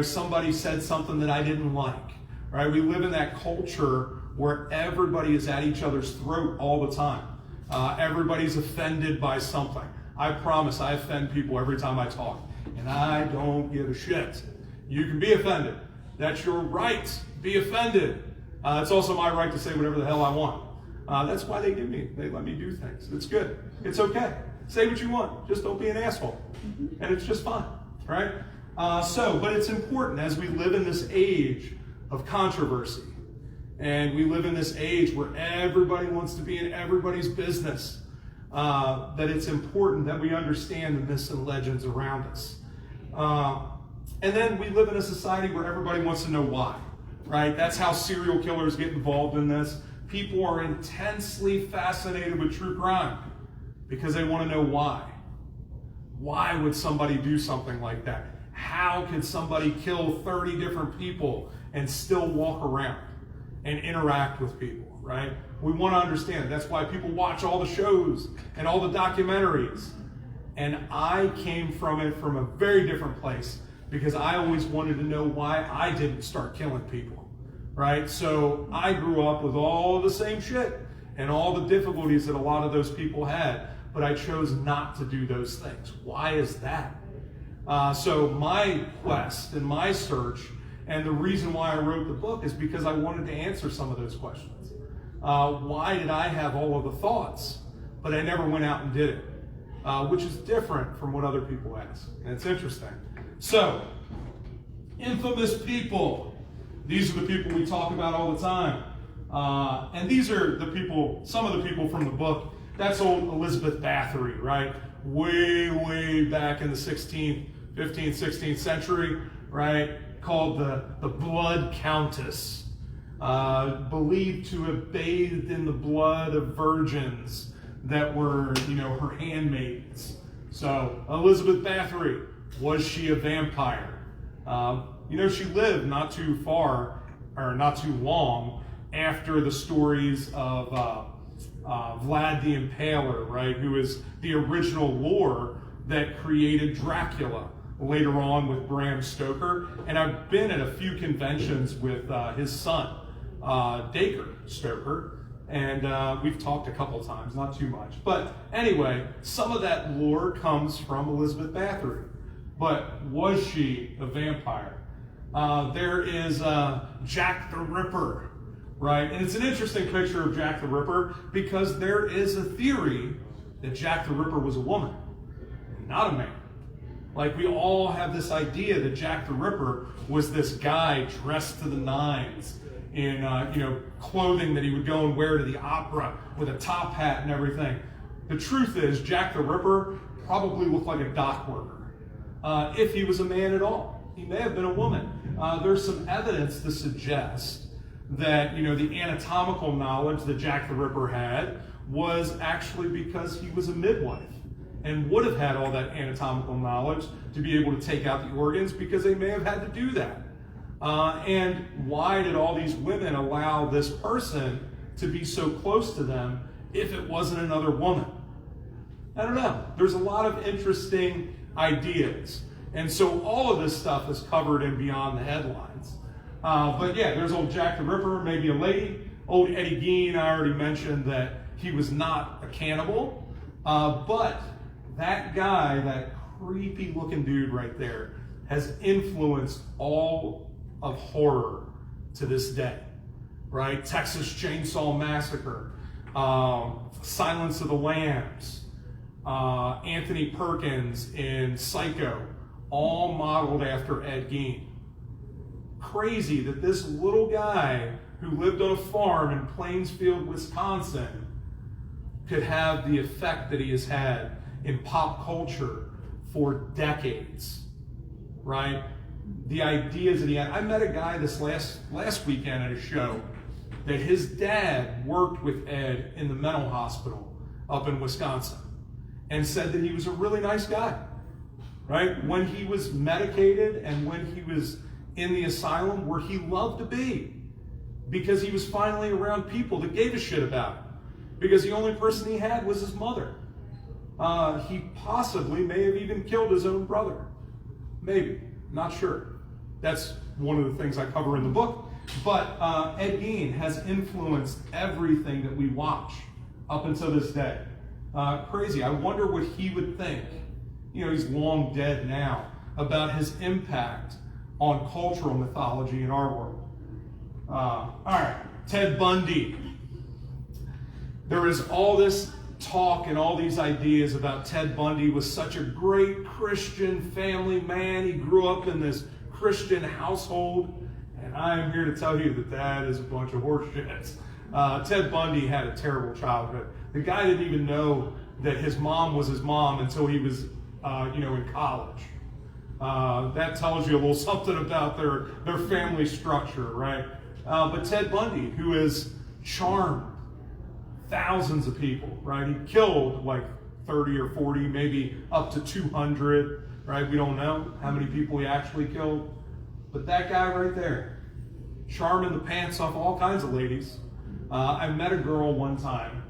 somebody said something that I didn't like, right? We live in that culture where everybody is at each other's throat all the time. Everybody's offended by something. I promise I offend people every time I talk, and I don't give a shit. You can be offended. That's your right. Be offended. It's also my right to say whatever the hell I want. That's why they let me do things. It's good. It's okay. Say what you want. Just don't be an asshole. And it's just fine, right? But it's important as we live in this age of controversy, and we live in this age where everybody wants to be in everybody's business, that it's important that we understand the myths and legends around us. And then we live in a society where everybody wants to know why, right? That's how serial killers get involved in this. People are intensely fascinated with true crime because they want to know why. Why would somebody do something like that? How could somebody kill 30 different people and still walk around and interact with people, right? We want to understand. That's why people watch all the shows and all the documentaries. And I came from it from a very different place because I always wanted to know why I didn't start killing people, right? So I grew up with all the same shit and all the difficulties that a lot of those people had, but I chose not to do those things. Why is that? So my quest and my search, and the reason why I wrote the book is because I wanted to answer some of those questions. Why did I have all of the thoughts, but I never went out and did it? Which is different from what other people ask. And it's interesting. So, infamous people. These are the people we talk about all the time. And these are the people, some of the people from the book. That's old Elizabeth Bathory, right? Way back in the 15th, 16th century, right? Called the Blood Countess. Believed to have bathed in the blood of virgins that were, her handmaidens. So, Elizabeth Bathory, was she a vampire? She lived not too far, or not too long, after the stories of Vlad the Impaler, right? Who is the original lore that created Dracula later on with Bram Stoker. And I've been at a few conventions with his son, Dacre Stoker. And we've talked a couple times, not too much. But anyway, some of that lore comes from Elizabeth Bathory. But was she a vampire? There is Jack the Ripper, right? And it's an interesting picture of Jack the Ripper because there is a theory that Jack the Ripper was a woman, not a man. Like, we all have this idea that Jack the Ripper was this guy dressed to the nines in clothing that he would go and wear to the opera with a top hat and everything. The truth is, Jack the Ripper probably looked like a dock worker. If he was a man at all. He may have been a woman. There's some evidence to suggest that, the anatomical knowledge that Jack the Ripper had was actually because he was a midwife and would have had all that anatomical knowledge to be able to take out the organs because they may have had to do that. And why did all these women allow this person to be so close to them if it wasn't another woman? I don't know. There's a lot of interesting ideas. And so all of this stuff is covered in Beyond the Headlines. But yeah, there's old Jack the Ripper, maybe a lady. Old Eddie Gein, I already mentioned that he was not a cannibal. But that guy, that creepy looking dude right there, has influenced all of horror to this day, right? Texas Chainsaw Massacre, Silence of the Lambs, Anthony Perkins in Psycho, all modeled after Ed Gein. Crazy that this little guy who lived on a farm in Plainsfield, Wisconsin, could have the effect that he has had in pop culture for decades, right? The ideas that he had. I met a guy this last weekend at a show that his dad worked with Ed in the mental hospital up in Wisconsin. and said that he was a really nice guy, right? When he was medicated and when he was in the asylum, where he loved to be, because he was finally around people that gave a shit about him, because the only person he had was his mother. He possibly may have even killed his own brother. Maybe, not sure. That's one of the things I cover in the book. But Ed Gein has influenced everything that we watch up until this day. Crazy. I wonder what he would think, he's long dead now, about his impact on cultural mythology in our world. All right, Ted Bundy. There is all this talk and all these ideas about Ted Bundy was such a great Christian family man. He grew up in this Christian household. And I am here to tell you that that is a bunch of horseshit. Ted Bundy had a terrible childhood. The guy didn't even know that his mom was his mom until he was, in college. That tells you a little something about their family structure, right? But Ted Bundy, who has charmed thousands of people, right? He killed like 30 or 40, maybe up to 200, right? We don't know how many people he actually killed. But that guy right there, charming the pants off all kinds of ladies. I met a girl one time.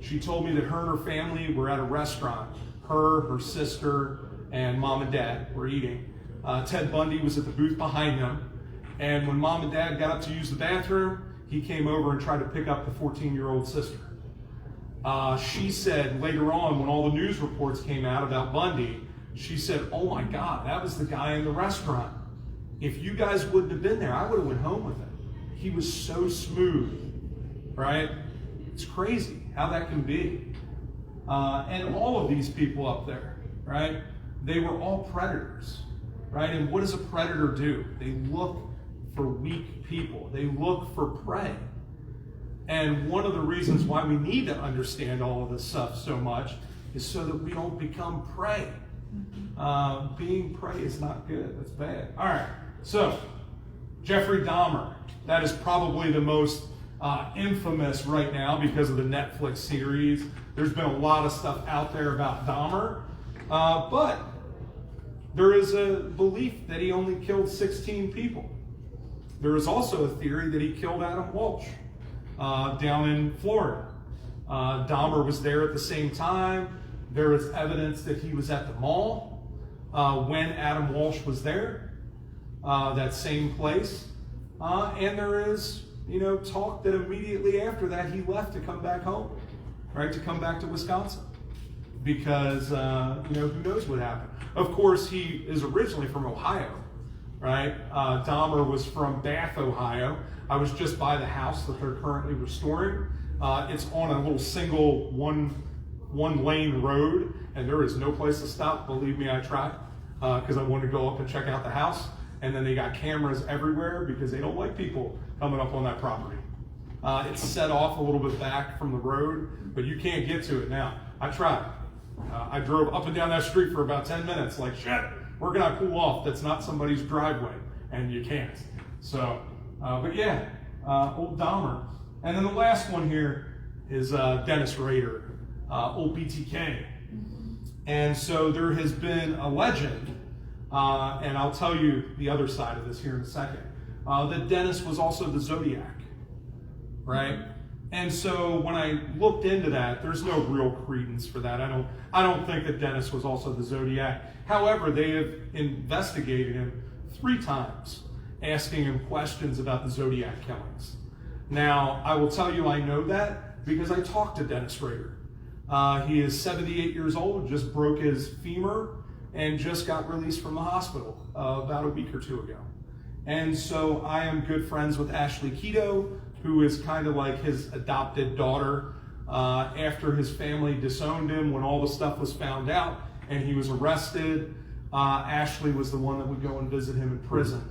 She told me that her and her family were at a restaurant. Her sister, and mom and dad were eating. Ted Bundy was at the booth behind them. And when mom and dad got up to use the bathroom, he came over and tried to pick up the 14-year-old sister. She said later on, when all the news reports came out about Bundy, she said, "Oh my God, that was the guy in the restaurant. If you guys wouldn't have been there, I would have went home with him. He was so smooth," right? It's crazy how that can be. And all of these people up there, right? They were all predators, right? And what does a predator do? They look for weak people. They look for prey. And one of the reasons why we need to understand all of this stuff so much is so that we don't become prey. Being prey is not good. That's bad. All right. So, Jeffrey Dahmer. That is probably the most infamous right now because of the Netflix series. There's been a lot of stuff out there about Dahmer. But there is a belief that he only killed 16 people. There is also a theory that he killed Adam Walsh down in Florida. Dahmer was there at the same time. There is evidence that he was at the mall when Adam Walsh was there, that same place. And there is, talk that immediately after that he left to come back home, right, to come back to Wisconsin. Because, who knows what happened. Of course, he is originally from Ohio, right? Dahmer was from Bath, Ohio. I was just by the house that they're currently restoring. It's on a little single one-lane road, and there is no place to stop. Believe me, I tried, because I wanted to go up and check out the house. And then they got cameras everywhere because they don't like people coming up on that property. It's set off a little bit back from the road, but you can't get to it now. I tried. I drove up and down that street for about 10 minutes, like, shit, where can I pull off that's not somebody's driveway? And you can't. So, but yeah, old Dahmer. And then the last one here is Dennis Rader, old BTK. And so there has been a legend, and I'll tell you the other side of this here in a second, that Dennis was also the Zodiac, right? And so when I looked into that, there's no real credence for that. I don't think that Dennis was also the Zodiac. However, they have investigated him 3 times, asking him questions about the Zodiac killings. Now, I will tell you I know that because I talked to Dennis Rader. He is 78 years old, just broke his femur, and just got released from the hospital about a week or 2 ago. And so I am good friends with Ashley Keto, who is kind of like his adopted daughter. After his family disowned him when all the stuff was found out and he was arrested, Ashley was the one that would go and visit him in prison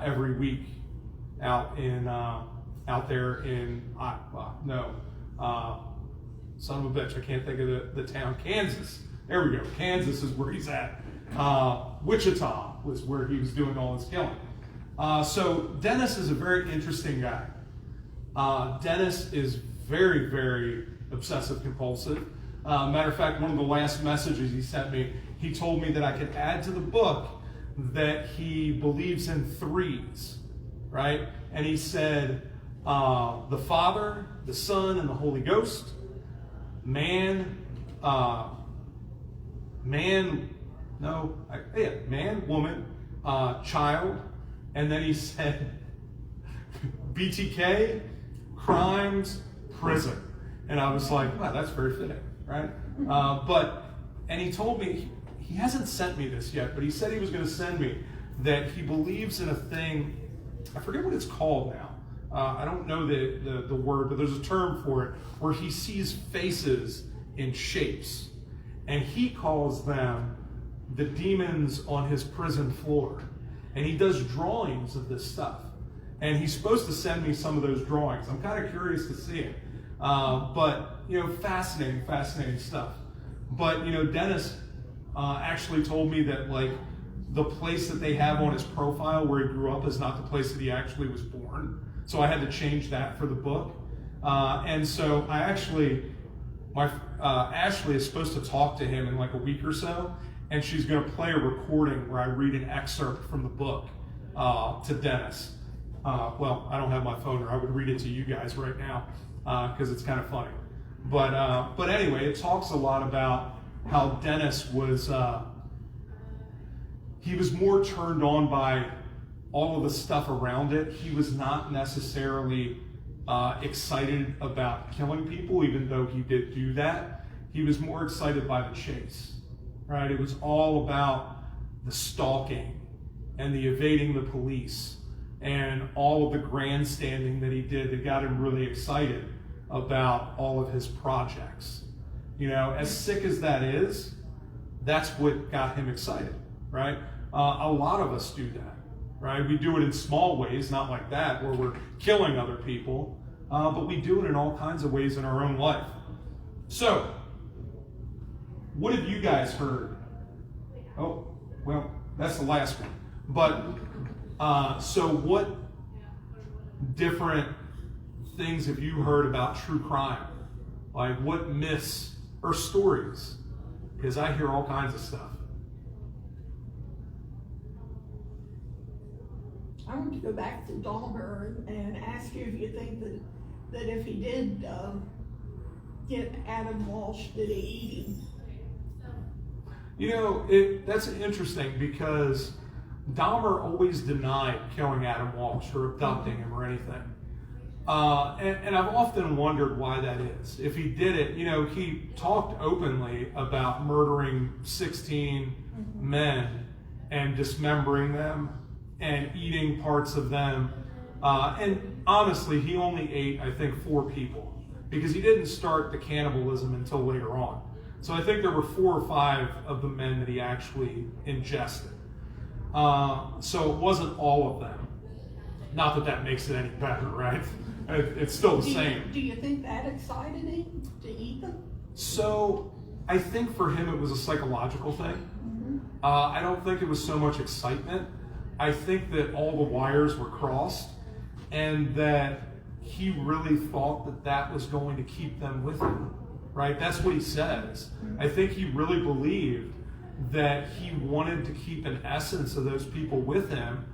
every week out there in son of a bitch, I can't think of the town, Kansas. There we go, Kansas is where he's at. Wichita was where he was doing all his killing. So Dennis is a very interesting guy. Dennis is very, very obsessive compulsive. Matter of fact, one of the last messages he sent me, he told me that I could add to the book that he believes in threes, right? And he said, the Father, the Son, and the Holy Ghost, man, woman, child, and then he said, BTK, crimes, prison. And I was like, wow, that's very fitting, right? And he told me, he hasn't sent me this yet, but he said he was going to send me that he believes in a thing, I forget what it's called now. I don't know the word, but there's a term for it, where he sees faces in shapes. And he calls them the demons on his prison floor. And he does drawings of this stuff. And he's supposed to send me some of those drawings. I'm kind of curious to see it. But, fascinating stuff. But, Dennis actually told me that, like, the place that they have on his profile where he grew up is not the place that he actually was born. So I had to change that for the book. And so I actually, Ashley is supposed to talk to him in like a week or so, and she's going to play a recording where I read an excerpt from the book to Dennis. Well, I don't have my phone, or I would read it to you guys right now because it's kind of funny. But anyway, it talks a lot about how Dennis was, he was more turned on by all of the stuff around it. He was not necessarily excited about killing people, even though he did do that. He was more excited by the chase, right? It was all about the stalking and the evading the police and all of the grandstanding that he did that got him really excited about all of his projects. As sick as that is, that's what got him excited, right? A lot of us do that, right? We do it in small ways, not like that, where we're killing other people, but we do it in all kinds of ways in our own life. So, what have you guys heard? Oh, well, that's the last one. But, so what different things have you heard about true crime? Like, what myths or stories? Because I hear all kinds of stuff. I want to go back to Dmer and ask you if you think that if he did get Adam Walsh, did he eat him? That's interesting because Dahmer always denied killing Adam Walsh or abducting him or anything. And I've often wondered why that is. If he did it, he talked openly about murdering 16 men and dismembering them and eating parts of them. And honestly, he only ate, I think, 4 people because he didn't start the cannibalism until later on. So I think there were 4 or 5 of the men that he actually ingested. So it wasn't all of them. Not that that makes it any better, right? It's still the same. Do you think that excited him to eat them? So I think for him it was a psychological thing. I don't think it was so much excitement. I think that all the wires were crossed and that he really thought that that was going to keep them with him, right? That's what he says. I think he really believed that he wanted to keep an essence of those people with him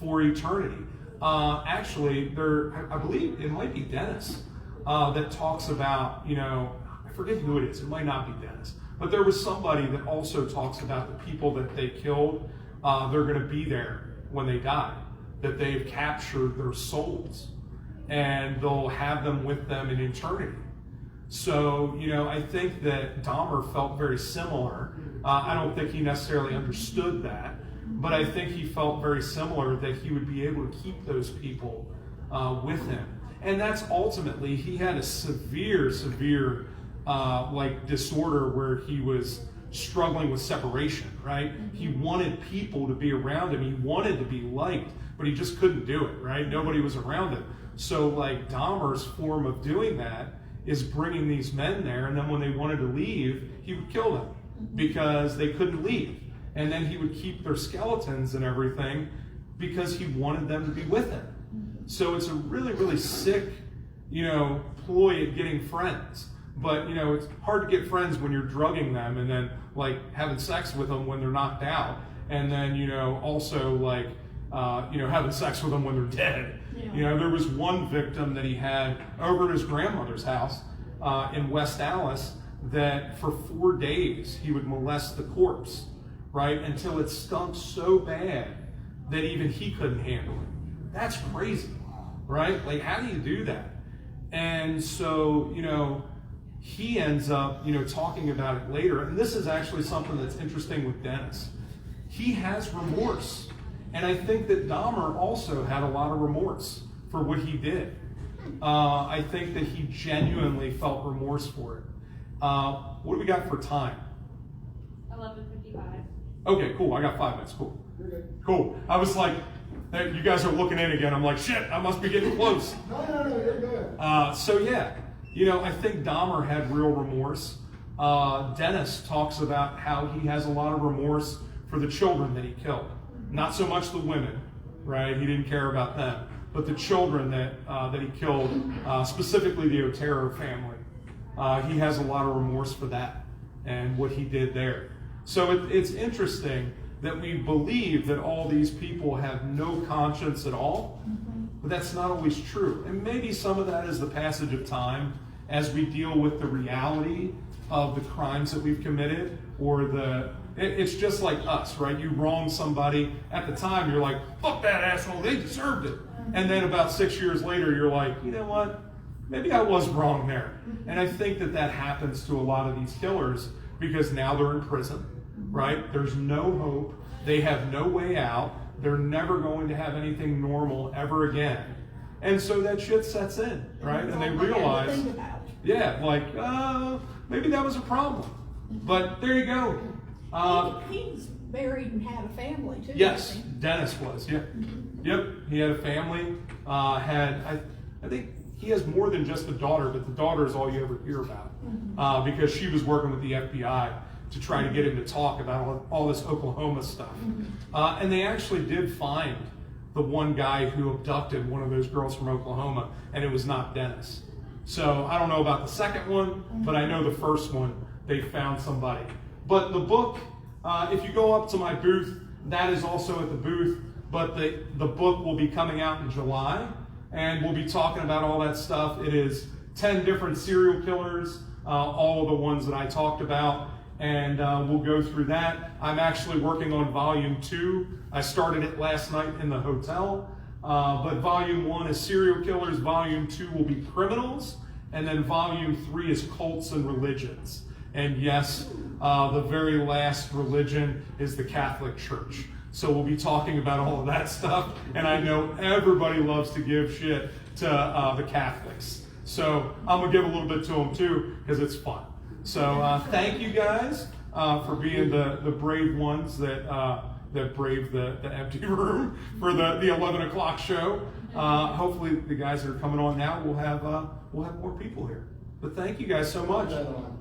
for eternity. Actually, I believe it might be Dennis that talks about, I forget who it is. It might not be Dennis. But there was somebody that also talks about the people that they killed. They're going to be there when they die, that they've captured their souls and they'll have them with them in eternity. So, I think that Dahmer felt very similar. I don't think he necessarily understood that, but I think he felt very similar that he would be able to keep those people with him. And that's ultimately, he had a severe disorder where he was struggling with separation, right? He wanted people to be around him. He wanted to be liked, but he just couldn't do it, right? Nobody was around him. So Dahmer's form of doing that is bringing these men there, and then when they wanted to leave, he would kill them because they couldn't leave. And then he would keep their skeletons and everything because he wanted them to be with him. So it's a really, really sick, ploy at getting friends. But, it's hard to get friends when you're drugging them and then, like, having sex with them when they're knocked out. And then, also, like, having sex with them when they're dead. Yeah. There was one victim that he had over at his grandmother's house in West Dallas that for 4 days he would molest the corpse, right? Until it stunk so bad that even he couldn't handle it. That's crazy, right? Like, how do you do that? And so, he ends up, talking about it later. And this is actually something that's interesting with Dennis. He has remorse. And I think that Dahmer also had a lot of remorse for what he did. I think that he genuinely felt remorse for it. What do we got for time? 11:55. Okay, cool. I got 5 minutes. Cool. Cool. I was like, hey, you guys are looking in again. I'm like, shit, I must be getting close. No, you're good. So yeah, I think Dahmer had real remorse. Dennis talks about how he has a lot of remorse for the children that he killed. Not so much the women, right? He didn't care about them, but the children that he killed, specifically the Otero family. He has a lot of remorse for that and what he did there. So it's interesting that we believe that all these people have no conscience at all, but that's not always true. And maybe some of that is the passage of time as we deal with the reality of the crimes that we've committed, or it's just like us, right? You wrong somebody at the time, you're like, fuck that asshole, they deserved it. And then about 6 years later, you're like, you know what? Maybe I was wrong there. And I think that happens to a lot of these killers because now they're in prison, right? There's no hope. They have no way out. They're never going to have anything normal ever again. And so that shit sets in, right? And they realize, yeah, like, maybe that was a problem. But there you go. He's married and had a family too. Yes, Dennis was, yeah. Yep, he had a family. I think he has more than just a daughter, but the daughter is all you ever hear about because she was working with the FBI to try to get him to talk about all this Oklahoma stuff. And they actually did find the one guy who abducted one of those girls from Oklahoma, and it was not Dennis. So I don't know about the second one, but I know the first one, they found somebody. But the book, if you go up to my booth, that is also at the booth, but the book will be coming out in July, and we'll be talking about all that stuff. It is 10 different serial killers, all of the ones that I talked about, and we'll go through that. I'm actually working on volume 2. I started it last night in the hotel, but volume 1 is serial killers, volume 2 will be criminals, and then volume 3 is cults and religions. And yes, the very last religion is the Catholic Church. So we'll be talking about all of that stuff, and I know everybody loves to give shit to the Catholics. So I'm gonna give a little bit to them too, because it's fun. So thank you guys for being the brave ones that braved the empty room for the 11 o'clock show. Hopefully the guys that are coming on now will have more people here. But thank you guys so much.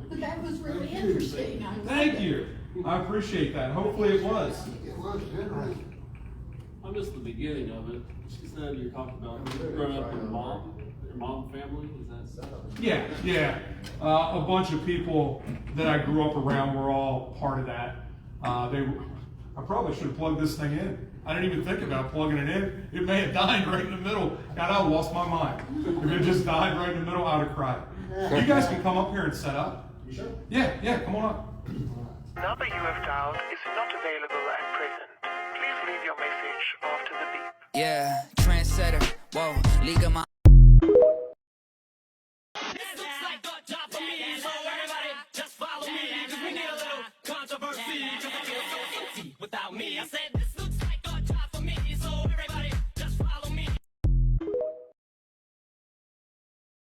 But that was really interesting. Thank you. I appreciate that. Hopefully it was. It was interesting. I missed the beginning of it. She said you're talking about growing up with your mom family. Is that? Yeah. A bunch of people that I grew up around were all part of that. I probably should have plugged this thing in. I didn't even think about plugging it in. It may have died right in the middle. God, I lost my mind. If it just died right in the middle, I'd have cried. You guys can come up here and set up. You sure? Yeah, come on up. Number you have dialed is not available at present. Please leave your message after the beep. Yeah, trendsetter, whoa, league of my